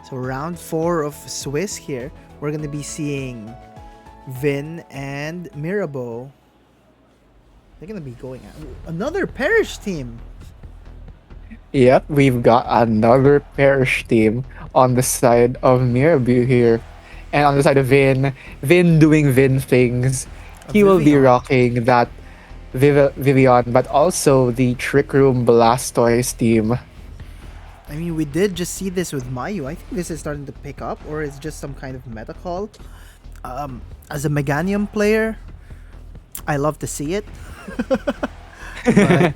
So round 4 of Swiss here, we're gonna be seeing Vin and Mirabeaux. They're gonna be going out. Another Parish team. Yep, we've got another parish team on the side of Mirabeau here. And on the side of Vin doing Vin things. A He will be Vivian. rocking that Vivian, but also the Trick Room Blastoise team. I mean, we did just see this with Mayu. I think this is starting to pick up, or it's just some kind of meta call. As a Meganium player, I love to see it. But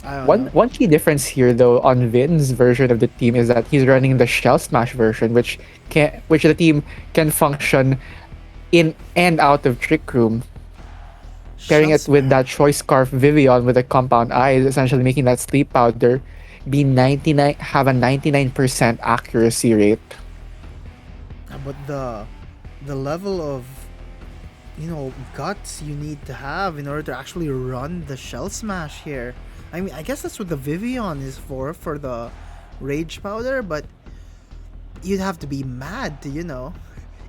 I don't One know. one key difference here though on Vin's version of the team is that he's running the Shell Smash version, which the team can function in and out of Trick Room. Pairing Shell it with Smash. that Choice Scarf Vivian with a compound eye, essentially making that sleep powder be 99 have a 99% accuracy rate. But the level of guts you need to have in order to actually run the Shell Smash here. I mean, I guess that's what the Vivian is for the Rage Powder, but you'd have to be mad to,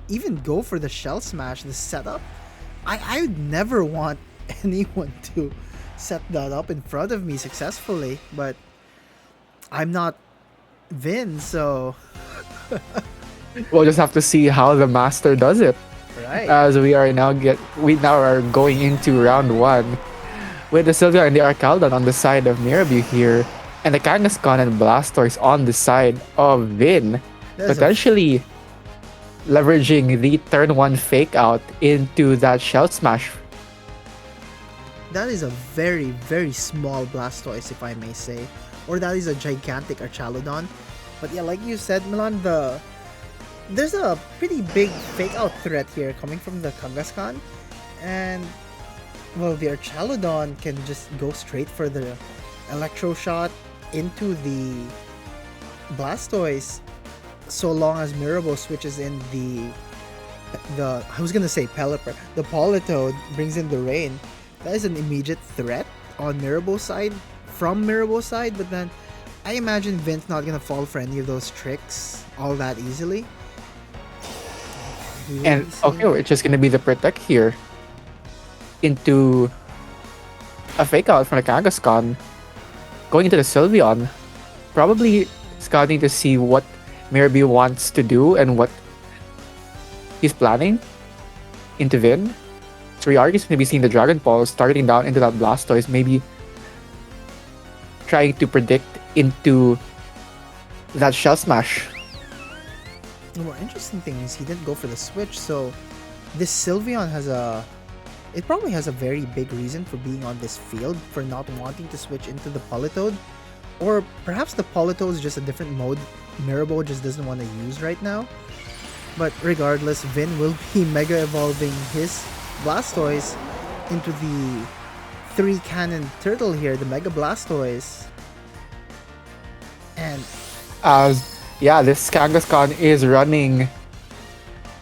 even go for the Shell Smash, the setup. I would never want anyone to set that up in front of me successfully, but I'm not Vin, so We'll just have to see how the master does it. right. As we now are going into round one with the Sylvia and the Arcaldon on the side of Mirabeau here, and the Kangaskhan and Blastoise on the side of Vin, There's a potentially leveraging the turn one fake out into that Shell Smash. That is a very, very small Blastoise, if I may say. Or that is a gigantic Archaludon. But yeah, like you said, Milan, there's a pretty big fake out threat here coming from the Kangaskhan. And, well, the Archaludon can just go straight for the Electro Shot into the Blastoise, so long as Mirabeau switches in the I was gonna say Pelipper. The Politoed brings in the rain. That is an immediate threat on Mirabeau's side, from Mirabeau's side, but then I imagine Vince not gonna fall for any of those tricks all that easily. We will And be seeing okay, it's just gonna be the Protect here into a fake out from the Kangaskhan, going into the Sylveon, probably scouting to see what Mirabeau wants to do and what he's planning into Vin. So we are just going to be seeing the Dragon Balls starting down into that Blastoise, maybe trying to predict into that Shell Smash. The more interesting thing is he didn't go for the switch, so this Sylveon it probably has a very big reason for being on this field, for not wanting to switch into the Politoed. Or perhaps the Politoed is just a different mode Mirabeau just doesn't want to use right now. But regardless, Vin will be Mega Evolving his Blastoise into the 3-cannon turtle here, the Mega Blastoise. And This Kangaskhan is running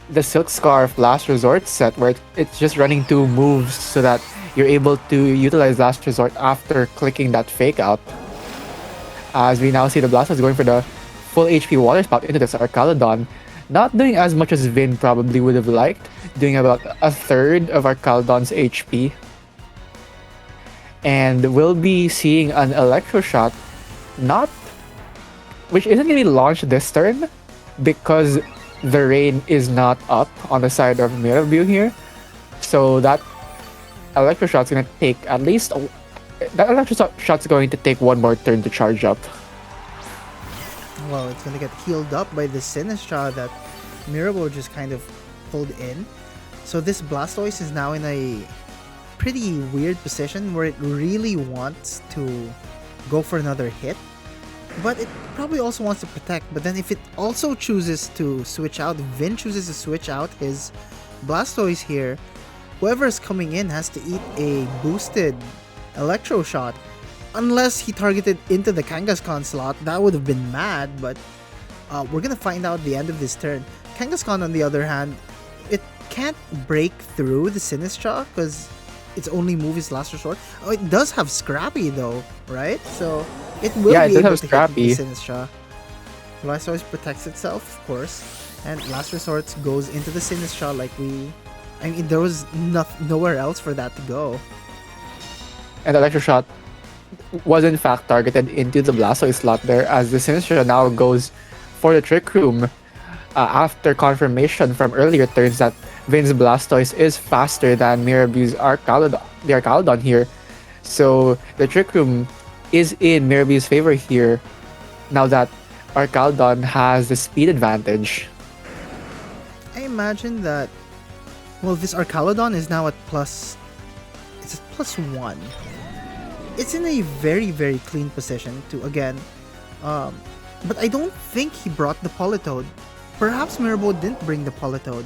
the Silk Scarf Last Resort set, where it's just running 2 moves so that you're able to utilize Last Resort after clicking that fake out. As we now see the Blastoise going for the full HP Water Spout into this Archaludon, not doing as much as Vin probably would have liked, doing about a third of Archaludon's HP. And we'll be seeing an Electro Shot, which isn't going to be launched this turn because the rain is not up on the side of Mirabeau here. So that Electro Shot's going to take that Electro Shot's going to take one more turn to charge up. well, it's gonna get healed up by the Sinistra that Mirabeau just kind of pulled in. So this Blastoise is now in a pretty weird position where it really wants to go for another hit, but it probably also wants to protect. But then if it also chooses to switch out, Vin chooses to switch out his Blastoise here, whoever is coming in has to eat a boosted Electro Shot. Unless he targeted into the Kangaskhan slot, that would have been mad, but we're gonna find out the end of this turn. Kangaskhan, on the other hand, it can't break through the Sinistra because its only move is Last Resort. Oh, it does have Scrappy though, right? So it will Yeah, it be does able have to hit with Scrappy. the Sinistra. Blastoise protects itself, of course, and Last Resort goes into the Sinistcha like I mean, there was nowhere else for that to go. And Electro Shot was in fact targeted into the Blastoise slot there, as the Sinistcha now goes for the Trick Room after confirmation from earlier turns that Vin's Blastoise is faster than Mirabeau's the Arcaludon here. So the Trick Room is in Mirabeau's favor here now that Arcaludon has the speed advantage. I imagine that, well, this Arcaludon is now at it's at +1. It's in a very, very clean position to, again, but I don't think he brought the Politoed. Perhaps Mirabeau didn't bring the Politoed.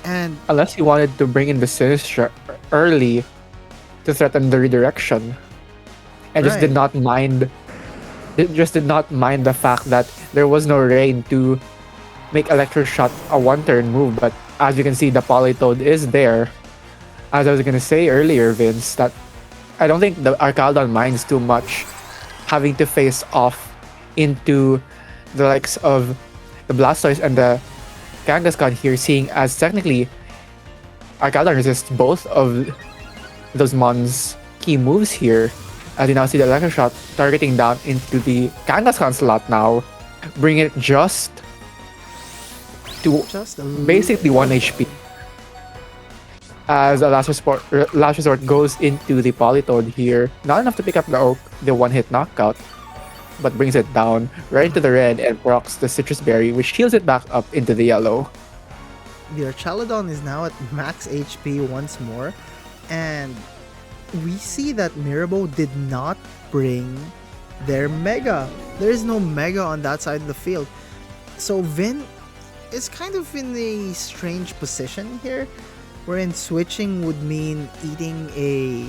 And unless he wanted to bring in the Sinistcha early to threaten the redirection, and just did not mind. It just did not mind the fact that there was no rain to make Electro Shot a one-turn move. But as you can see, the Politoed is there. As I was gonna say earlier, Vince, that I don't think the Arcaludon minds too much having to face off into the likes of the Blastoise and the Kangaskhan here, seeing as technically Arcaludon resists both of those Mon's key moves here. As you now see the Electro Shot targeting down into the Kangaskhan slot now, bring it just to basically 1 HP. As a last resort goes into the Politoed here, not enough to pick up the one-hit knockout, but brings it down right into the red and procs the Citrus Berry, which heals it back up into the yellow. The Archaludon is now at max HP once more, and we see that Mirabeau did not bring their Mega. There is no Mega on that side of the field. So Vin is kind of in a strange position here, wherein switching would mean eating a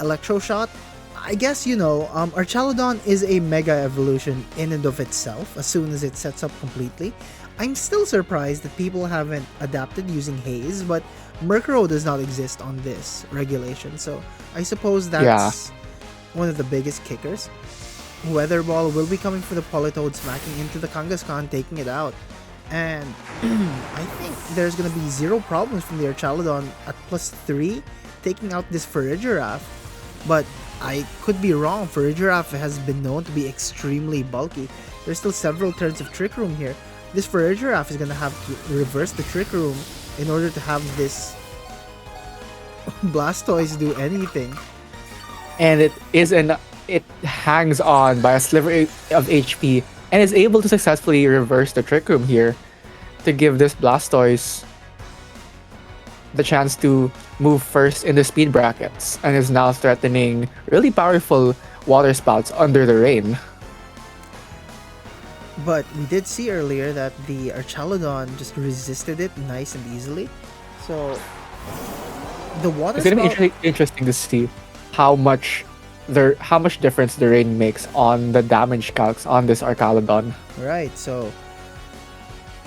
Electro Shot. I guess, Archaludon is a Mega evolution in and of itself as soon as it sets up completely. I'm still surprised that people haven't adapted using Haze, but Murkrow does not exist on this regulation, so I suppose that's one of the biggest kickers. Weather Ball will be coming for the Politoed, smacking into the Kangaskhan, taking it out. And I think there's going to be zero problems from the Archaludon at +3, taking out this Farigiraf. But I could be wrong. Farigiraf has been known to be extremely bulky. There's still several turns of Trick Room here. This Farigiraf is going to have to reverse the Trick Room in order to have this Blastoise do anything. And it hangs on by a sliver of HP and is able to successfully reverse the Trick Room here to give this Blastoise the chance to move first in the speed brackets, and is now threatening really powerful water spouts under the rain. But we did see earlier that the Archaludon just resisted it nice and easily. So the water It's gonna be interesting to see how much difference the rain makes on the damage calcs on this Archaludon. Right, so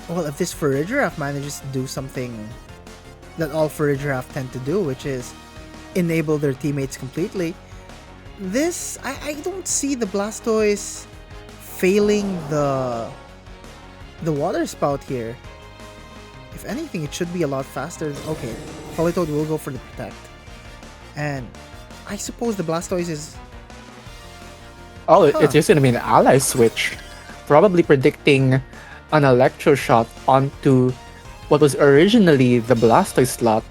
well, if this Farigiraf manages to do something that all Farigiraf tend to do, which is enable their teammates completely, I don't see the Blastoise failing the water spout here. If anything, it should be a lot faster. Okay, Politoed will go for the protect, and I suppose the Blastoise is... It's just gonna be an ally switch, probably predicting an Electro Shot onto what was originally the Blastoise slot.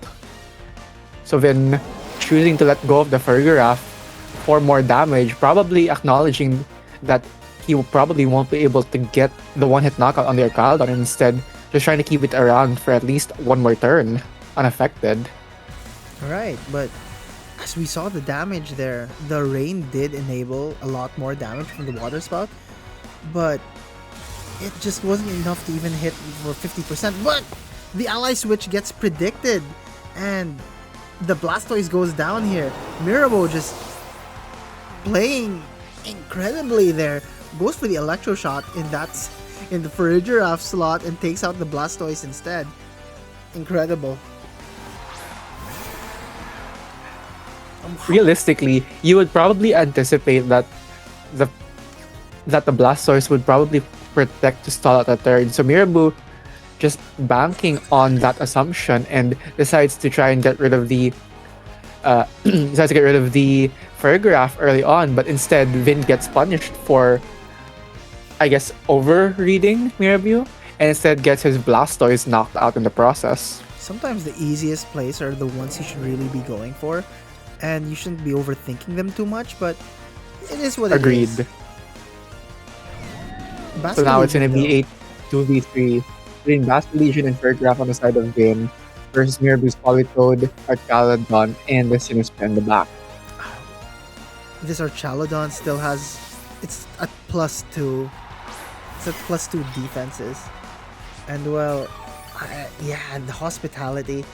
So then choosing to let go of the Farigiraf for more damage, probably acknowledging that he probably won't be able to get the one-hit knockout on the Archaludon, and instead just trying to keep it around for at least one more turn, unaffected. Right, but as we saw the damage there, the rain did enable a lot more damage from the water spout, but it just wasn't enough to even hit for 50%. But the ally switch gets predicted, and the Blastoise goes down here. Mirabeau just playing incredibly there. Goes for the Electro Shot in the Farigiraf slot and takes out the Blastoise instead. Incredible. Realistically, you would probably anticipate that that the Blastoise would probably protect to stall at a third. So Mirabeau just banking on that assumption and decides to try and get rid of the decides to get rid of the Fargraph early on, but instead Vin gets punished for, I guess, overreading Mirabeau, and instead gets his Blastoise knocked out in the process. Sometimes the easiest plays are the ones you should really be going for, and you shouldn't be overthinking them too much, but it is what it Agreed. is. So now it's Bastion going to be though. a 2v3 between Bastion and Fargraph on the side of Vin versus Mirabeau's Politoed, Arcalodon, and the Sinistcha in the back. This Archaludon still has, it's at +2. It's at +2 defenses. And well, yeah, the hospitality.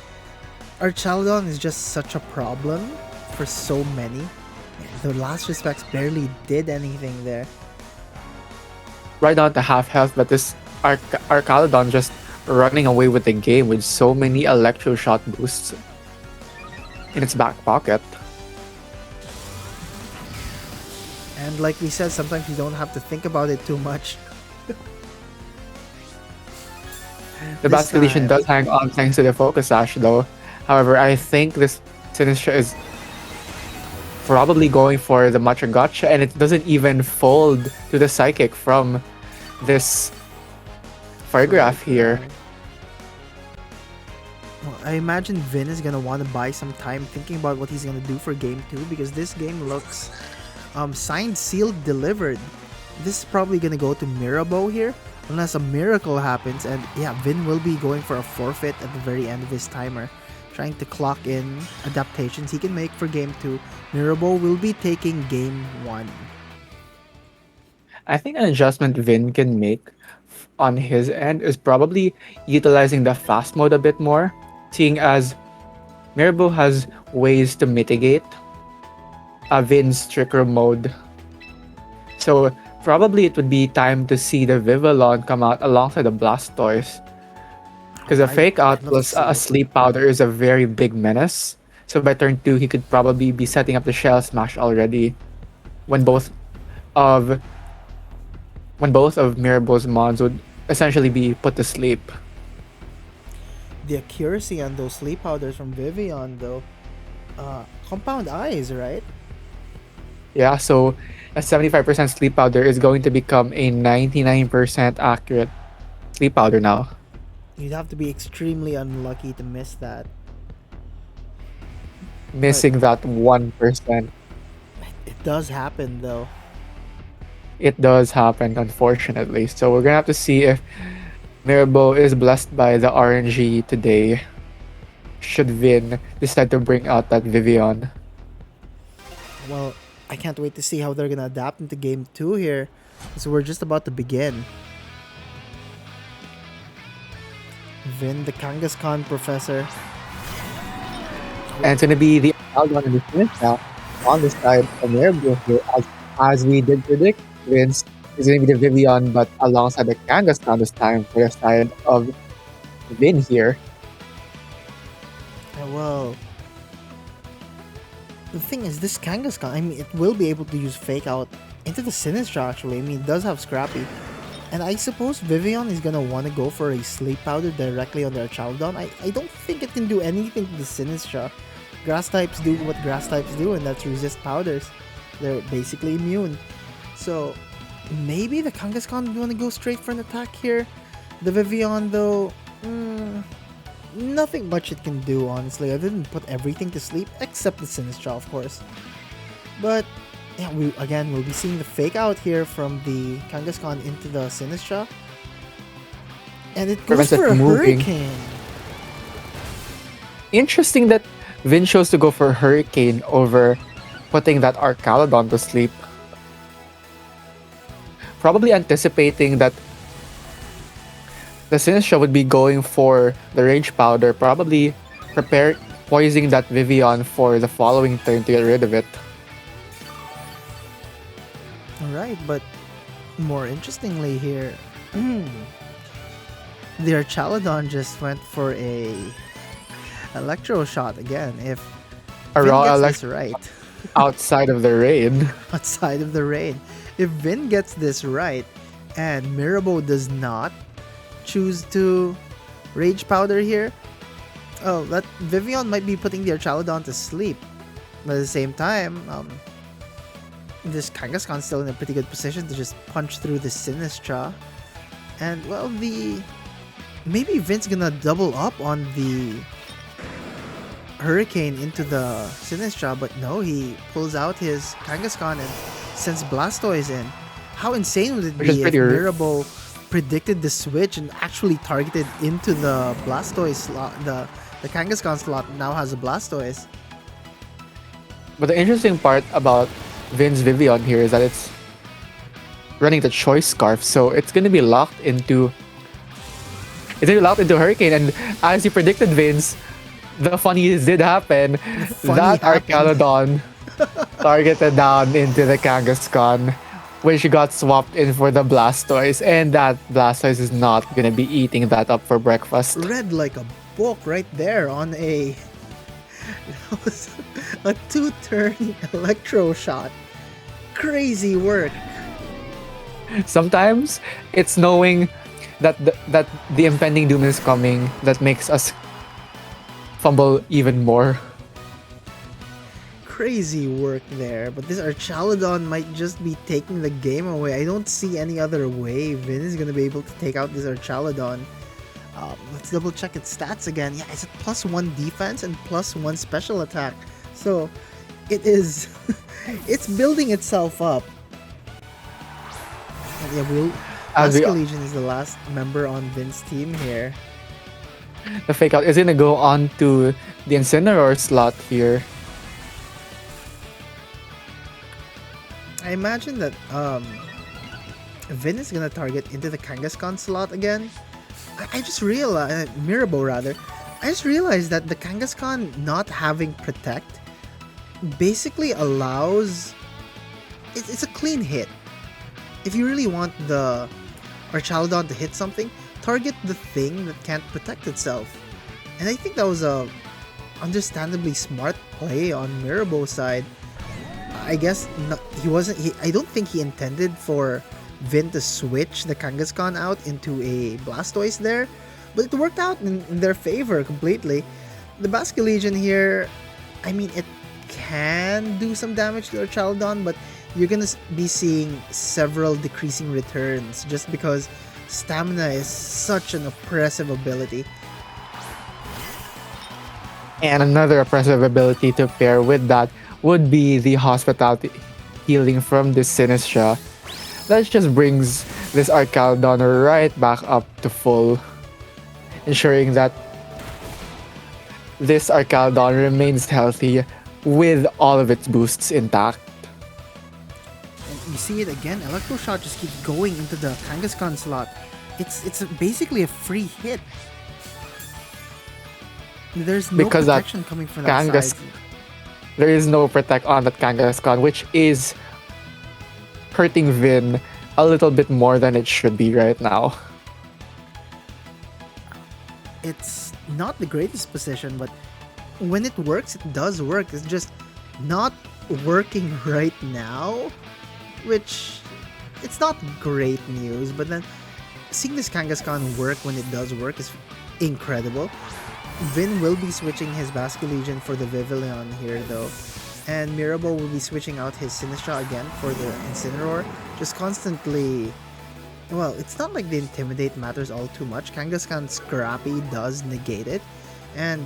Archaludon is just such a problem for so many. The last respects barely did anything there. Right now at the half health, but this Arcalodon just running away with the game with so many Electro Shot boosts in its back pocket. And like we said, sometimes you don't have to think about it too much. The This Basculation time. does hang on thanks to the Focus Sash though. However, I think this Sinistcha is probably going for the Matcha Gotcha, and it doesn't even fold to the Psychic from this Fargraph here. Well, I imagine Vin is gonna want to buy some time thinking about what he's gonna do for game 2, because this game looks signed, sealed, delivered. This is probably gonna go to Mirabeau here, unless a miracle happens, and yeah, Vin will be going for a forfeit at the very end of his timer, trying to clock in adaptations he can make for game 2. Mirabeau will be taking game 1. I think an adjustment Vin can make on his end is probably utilizing the fast mode a bit more, seeing as Mirabeau has ways to mitigate Vin's Trick Room mode. So probably it would be time to see the Vivillon come out alongside the Blastoise. Because a Fake Out love plus a Sleep Powder is a very big menace. So by turn 2, he could probably be setting up the Shell Smash already when both of Mirabeau's mons would essentially be put to sleep. The accuracy on those sleep powders from Vivian though, compound eyes, right? Yeah, so a 75% Sleep Powder is going to become a 99% accurate Sleep Powder now. You'd have to be extremely unlucky to miss that. Missing that 1%. It does happen though. It does happen, unfortunately. So we're gonna have to see if Mirabeau is blessed by the RNG today. Should Vin decide to bring out that Vivian. Well, I can't wait to see how they're gonna adapt into game 2 here. So we're just about to begin. Vin, the Kangaskhan professor. And it's gonna be the Algon and the Phoenix now on the side of Mirabeau here. As we did predict, Vince is gonna be the Vivian, but alongside the Kangaskhan this time for the side of Vin here. Well, the thing is, this Kangaskhan, I mean, it will be able to use Fake Out into the Sinistcha actually. I mean, it does have Scrappy. And I suppose Vivian is gonna want to go for a Sleep Powder directly on their Archaludon. I don't think it can do anything to the Sinistcha. Grass types do what grass types do, and that's resist powders. They're basically immune. So maybe the Kangaskhan want to go straight for an attack here. The Vivian though, nothing much it can do honestly. I didn't put everything to sleep except the Sinistcha, of course. But yeah, we'll be seeing the Fake Out here from the Kangaskhan into the Sinistcha. And it goes Prevents it for a from moving. Hurricane. Interesting that Vin chose to go for Hurricane over putting that Arcalodon to sleep. Probably anticipating that the Sinistcha would be going for the Rage Powder, probably poising that Vivian for the following turn to get rid of it. Alright, but more interestingly here, the Archaludon just went for a Electro Shot again. If A Vin raw gets elect this right, outside of the raid. outside of the raid. if Vin gets this right and Mirabeau does not choose to Rage Powder here, oh, that Vivian might be putting the Archaludon to sleep. But at the same time, this Kangaskhan's still in a pretty good position to just punch through the Sinistra. And, well, maybe Vin's gonna double up on the Hurricane into the Sinistra, but no, he pulls out his Kangaskhan and sends Blastoise in. How insane would it be if Mirabeau predicted the switch and actually targeted into the Blastoise slot? The Kangaskhan slot now has a Blastoise. But the interesting part about Vin's Vivian here is that it's running the Choice Scarf, so it's gonna be locked into Hurricane, and as you predicted, Vince, the funniest did happen. That Archaludon targeted down into the Kangaskhan, which got swapped in for the Blastoise, and that Blastoise is not gonna be eating that up for breakfast. Read like a book right there on a a 2-turn electro shot. Crazy work. Sometimes it's knowing that the impending doom is coming that makes us fumble even more. Crazy work there, but this Archaludon might just be taking the game away. I don't see any other way Vin is gonna be able to take out this Archaludon. Let's double check its stats again. Yeah, it's at +1 defense and +1 special attack. So it is it's building itself up. And yeah, Basculegion is the last member on Vin's team here. The fake out is gonna go on to the Incineroar slot here. I imagine that Vin is gonna target into the Kangaskhan slot again. I just realized, Mirabeau rather, I just realized that the Kangaskhan not having Protect basically allows, it's a clean hit. If you really want the Archaludon to hit something, target the thing that can't protect itself. And I think that was a understandably smart play on Mirabeau's side. I guess I don't think he intended for Vin to switch the Kangaskhan out into a Blastoise there, but it worked out in their favor completely. The Basculegion here, I mean, it can do some damage to Archaludon, but you're gonna be seeing several decreasing returns just because Stamina is such an oppressive ability. And another oppressive ability to pair with that would be the Hospitality Healing from the Sinistra. That just brings this Archaludon right back up to full, ensuring that this Archaludon remains healthy with all of its boosts intact. And you see it again, Electro Shot just keeps going into the Kangaskhan slot. It's basically a free hit. There's no protection coming from that side. There is no protect on that Kangaskhan, which is hurting Vin a little bit more than it should be right now. It's not the greatest position, but when it works, it does work. It's just not working right now, which it's not great news, but then seeing this Kangaskhan work when it does work is incredible. Vin will be switching his Basculegion for the Vivillon here though, and Mirabeau will be switching out his Sinistra again for the Incineroar, just constantly. Well, it's not like the Intimidate matters all too much. Kangaskhan Scrappy does negate it, and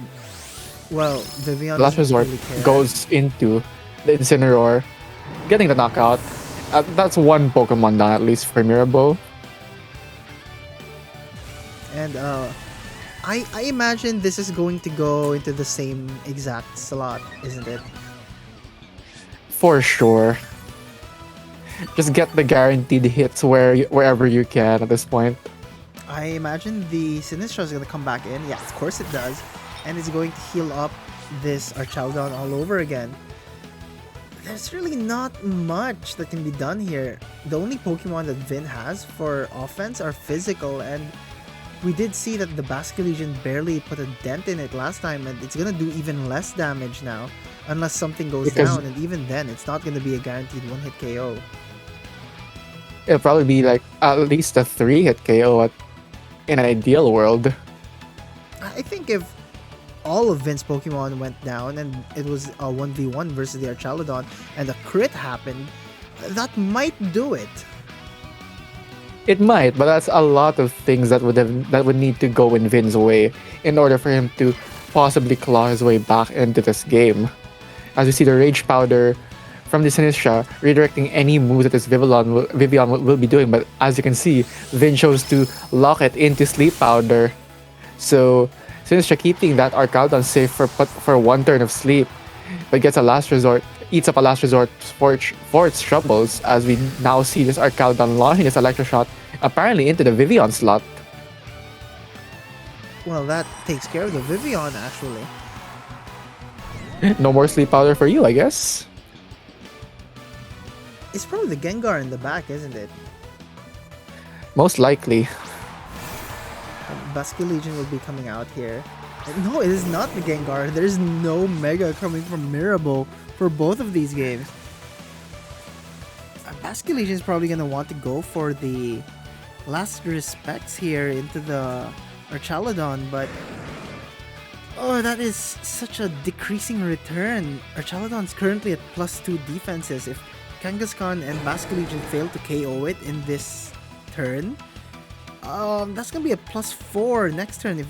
well, Vivian Last Resort goes into the Incineroar, getting the knockout. That's one Pokemon down at least for Mirabeau. And I imagine this is going to go into the same exact slot, isn't it? For sure. Just get the guaranteed hits wherever you can at this point. I imagine the Sinistra is going to come back in. Yeah, of course it does. And it's going to heal up this Archaludon all over again. There's really not much that can be done here. The only Pokemon that Vin has for offense are physical, and we did see that the Basculegion barely put a dent in it last time, and it's gonna do even less damage now, unless something goes down, and even then, it's not gonna be a guaranteed one-hit KO. It'll probably be like at least a 3-hit KO in an ideal world. I think if all of Vince's Pokemon went down and it was a 1v1 versus the Archaludon and a crit happened, that might do it. It might, but that's a lot of things that would need to go in Vin's way in order for him to possibly claw his way back into this game. As we see the Rage Powder from the Sinistra redirecting any moves that this Vivian will be doing, but as you can see, Vin chose to lock it into Sleep Powder. So Sinistra keeping that Arcaldon safe for one turn of sleep, but gets a last resort, eats up a last resort for its troubles, as we now see this Arcaldon launching this Electro Shot apparently into the Vivian slot. Well, that takes care of the Vivian, actually. No more Sleep Powder for you, I guess. It's probably the Gengar in the back, isn't it? Most likely. Basculegion will be coming out here. No, it is not the Gengar. There's no Mega coming from Mirabeaux for both of these games. Basculegion is probably going to want to go for the last respects here into the Archaludon, but oh, that is such a decreasing return. Archaludon's currently at +2 defenses. If Kangaskhan and Basculegion fail to KO it in this turn, that's gonna be a +4 next turn if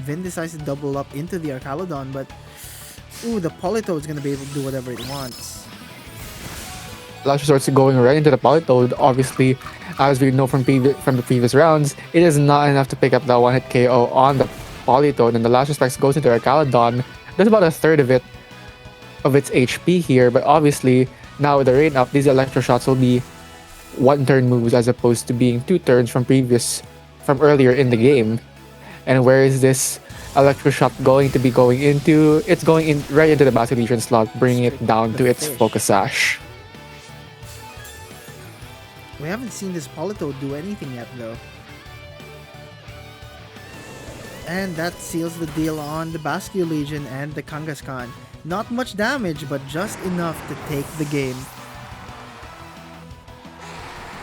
Vin decides to double up into the Archaludon. But ooh, the Politoad's gonna be able to do whatever it wants. Last Resort's going right into the Politoad. Obviously, as we know from the previous rounds, it is not enough to pick up that one-hit KO on the Politoad, and the Last Respects goes into Archaludon. There's about a third of its HP here, but obviously now with the rain up, these Electro Shots will be one-turn moves as opposed to being 2 turns from earlier in the game. And where is this Electro Shot going to be going into? It's going in right into the Basculegion slot, bringing it down to its Focus Sash. We haven't seen this Politoad do anything yet, though. And that seals the deal on the Basculegion and the Kangaskhan. Not much damage, but just enough to take the game.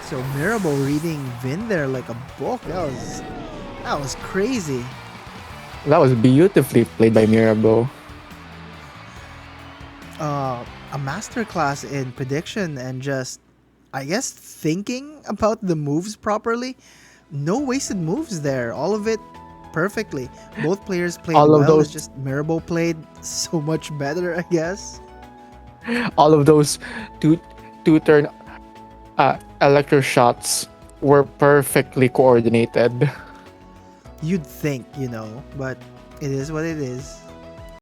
So Mirabeaux reading Vin there like a book. That was crazy. That was beautifully played by Mirabeaux. A masterclass in prediction and just, I guess, thinking about the moves properly. No wasted moves there. All of it perfectly. Both players played well. It's just Mirabeaux played so much better, I guess. All of those two-turn Electro Shots were perfectly coordinated. You'd think, but it is what it is.